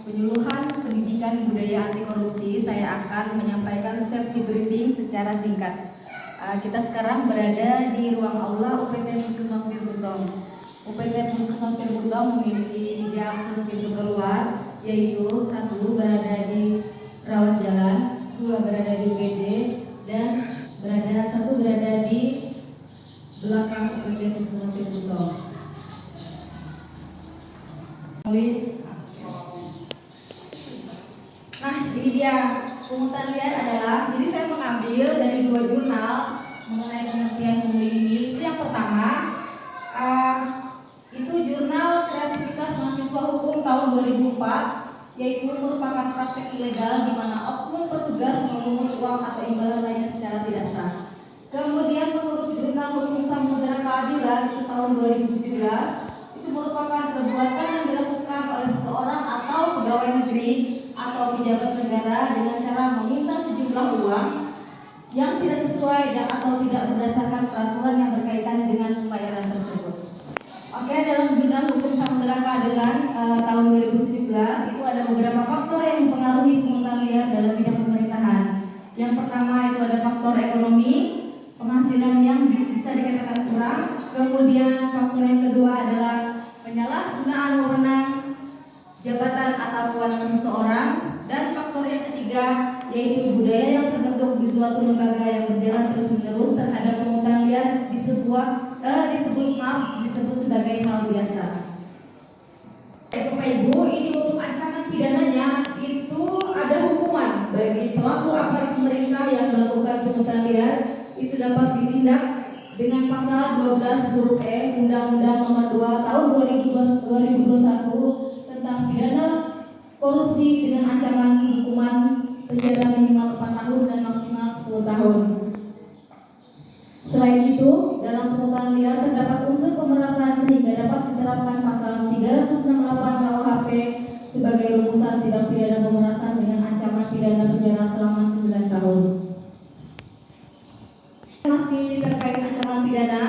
penyuluhan pendidikan budaya anti korupsi, saya akan menyampaikan safety briefing secara singkat. Kita sekarang berada di ruang aula UPT Puskesmas Tirbuntong. UPT Puskesmas Tirbuntong memiliki 3 akses pintu keluar, yaitu 1 berada di rawat jalan, 2 berada di UGD, dan 1 berada di belakang UPT Puskesmas Tirbuntong. Nah, ini dia pungutan liar adalah, jadi saya mengambil dari 2 jurnal mengenai pengertian pungli ini. Itu yang pertama, itu jurnal kreativitas mahasiswa hukum tahun 2004, yaitu merupakan praktek ilegal di mana oknum petugas memungut uang atau imbalan lainnya secara tidak sah. Kemudian menurut jurnal hukum Samudera Keadilan itu tahun 2017, itu merupakan perbuatan yang dilakukan oleh seseorang atau pegawai negeri atau pejabat negara dengan cara meminta sejumlah uang yang tidak sesuai dan atau tidak berdasarkan peraturan yang berkaitan dengan pembayaran tersebut. Oke, dalam jurnal hukum Samudera Keadilan tahun 2017 itu ada beberapa faktor yang mempengaruhi pungutan liar dalam bidang pemerintahan. Yang pertama itu ada faktor ekonomi, penghasilan yang bisa dikatakan kurang. Kemudian faktor yang kedua adalah penyalahgunaan wewenang jabatan atau kewenangan seseorang, dan faktor yang ketiga yaitu budaya yang terbentuk di suatu lembaga yang berjalan terus-menerus terhadap pungutan liar disebut sebagai hal biasa. Bapak Ibu, ini untuk ancaman pidananya itu ada hukuman bagi pelaku aparat pemerintah yang melakukan pungutan liar, itu dapat ditindak dengan pasal 12 huruf E Undang-Undang Nomor 2 Tahun 2021 tentang pidana korupsi dengan ancaman hukuman penjara minimal 4 tahun dan maksimal 10 tahun. Selain itu, dalam pungutan liar terdapat unsur pemerasan sehingga dapat diterapkan pasal 368 KUHP sebagai rumusan tindak pidana pemerasan dengan ancaman pidana penjara selama 9 tahun. Masih terkait ancaman pidana,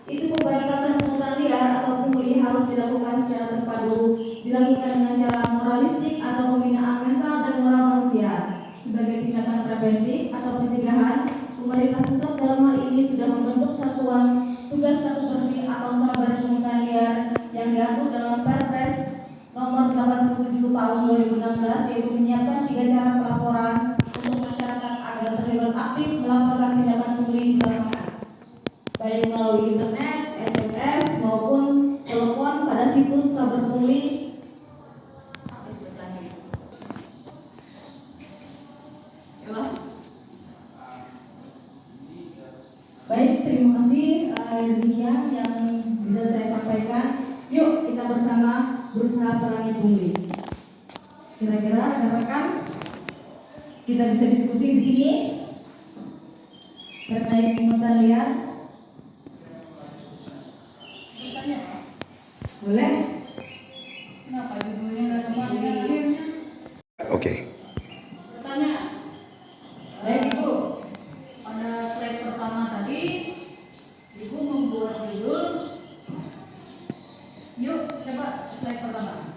itu pemberantasan pungutan liar atau pungli harus dilakukan secara terpadu, dilakukan dengan cara moralistik atau pembinaan mental dan moral manusia. Sebagai tindakan preventif atau pencegahan, pemerintah pusat dalam hal ini sudah membentuk satuan tugas satu bersih atau sabar pungutan liar yang diatur dalam Perpres Nomor 87 Tahun 2016, yaitu menyiapkan 3 cara pelaporan untuk masyarakat agar terlibat aktif melaporkan tindakan pungli di lapangan, baik melalui internet, SMS maupun telepon pada situs saber pungli. Baik, terima kasih. Demikian yang bisa saya sampaikan. Yuk kita bersama berusaha perangi pungli. Kira-kira rekan-rekan kita bisa diskusi di sini terkait pungutan liar. Boleh? Kenapa judulnya nggak sama dengan akhirnya? Oke. Pertanyaan. Baik Ibu, pada slide pertama tadi Ibu membuat judul. Yuk coba slide pertama.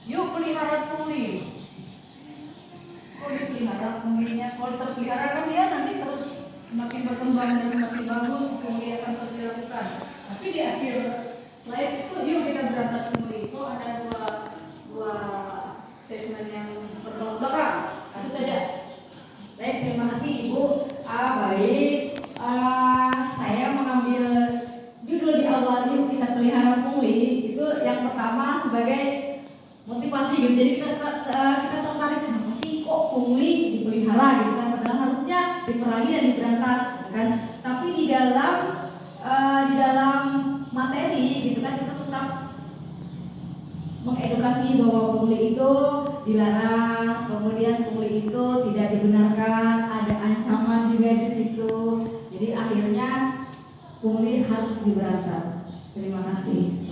Yuk pelihara pungli. Kok dipelihara punglinya? Kalau terpelihara kan dia nanti terus semakin berkembang dan semakin bagus, pungli akan terus dilakukan. Tapi di akhir slide itu yuk kita berantas pungli. Itu ada dua statement yang bertolak belakang. Itu saja. Baik, terima kasih Ibu. Baik. Saya mengambil judul di awal yuk kita pelihara pungli itu yang pertama sebagai motivasi gitu. Jadi kita tertarik, kenapa sih kok pungli dipelihara gitu kan, padahal harusnya diperangi dan diberantas kan. Tapi di dalam materi gitu kan kita tetap mengedukasi bahwa pungli itu dilarang, kemudian pungli itu tidak dibenarkan, ada ancaman juga di situ. Jadi akhirnya pungli harus diberantas. Terima kasih.